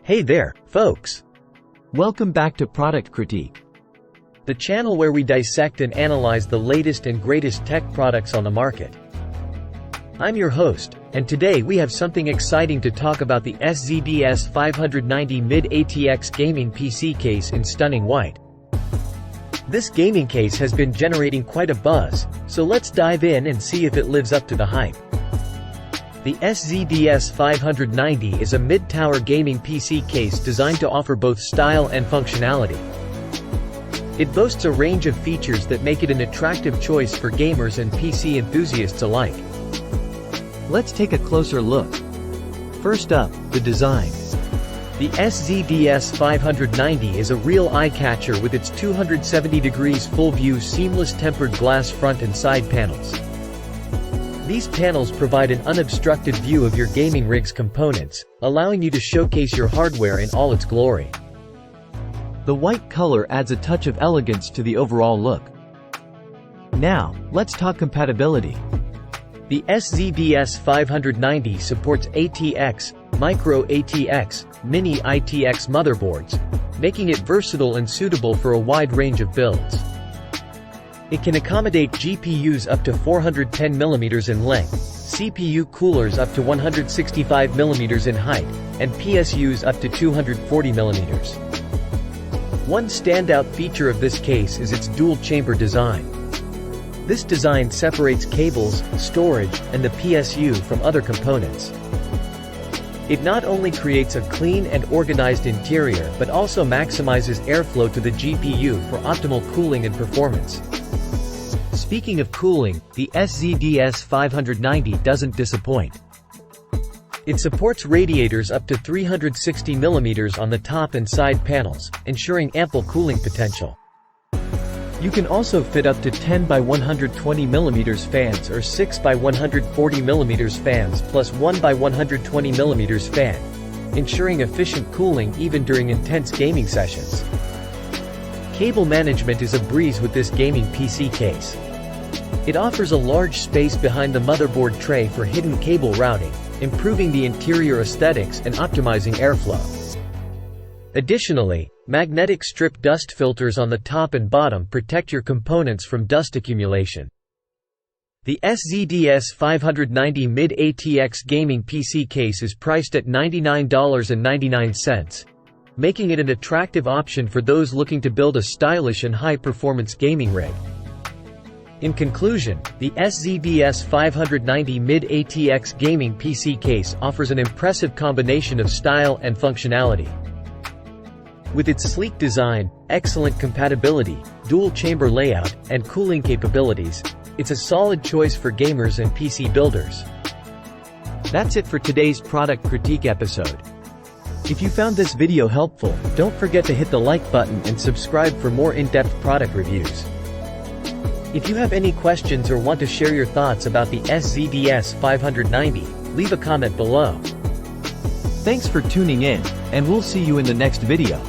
Hey there, folks! Welcome back to Product Critique, the channel where we dissect and analyze the latest and greatest tech products on the market. I'm your host, and today we have something exciting to talk about: the SZD S590 Mid-ATX gaming PC case in stunning white. This gaming case has been generating quite a buzz, so let's dive in and see if it lives up to the hype. The SZD S590 is a mid-tower gaming PC case designed to offer both style and functionality. It boasts a range of features that make it an attractive choice for gamers and PC enthusiasts alike. let's take a closer look. First up, the design. The SZD S590 is a real eye-catcher with its 270 degrees full-view seamless tempered glass front and side panels. These panels provide an unobstructed view of your gaming rig's components, allowing you to showcase your hardware in all its glory. The white color adds a touch of elegance to the overall look. Now, let's talk compatibility. The SZD S590 supports ATX, Micro ATX, Mini ITX motherboards, making it versatile and suitable for a wide range of builds. It can accommodate GPUs up to 410mm in length, CPU coolers up to 165mm in height, and PSUs up to 240mm. One standout feature of this case is its dual-chamber design. This design separates cables, storage, and the PSU from other components. It not only creates a clean and organized interior but also maximizes airflow to the GPU for optimal cooling and performance. Speaking of cooling, the SZD S590 doesn't disappoint. It supports radiators up to 360mm on the top and side panels, ensuring ample cooling potential. You can also fit up to 10 by 120mm fans or 6 by 140mm fans plus 1 by 120mm fan, ensuring efficient cooling even during intense gaming sessions. Cable management is a breeze with this gaming PC case. It offers a large space behind the motherboard tray for hidden cable routing, improving the interior aesthetics and optimizing airflow. Additionally, magnetic strip dust filters on the top and bottom protect your components from dust accumulation. The SZD S590 Mid-ATX gaming PC case is priced at $99.99, making it an attractive option for those looking to build a stylish and high-performance gaming rig. In conclusion, the SZD S590 Mid-ATX gaming PC case offers an impressive combination of style and functionality. With its sleek design, excellent compatibility, dual-chamber layout, and cooling capabilities, it's a solid choice for gamers and PC builders. That's it for today's Product Critique episode. If you found this video helpful, don't forget to hit the like button and subscribe for more in-depth product reviews. If you have any questions or want to share your thoughts about the SZD S590, leave a comment below. Thanks for tuning in, and we'll see you in the next video.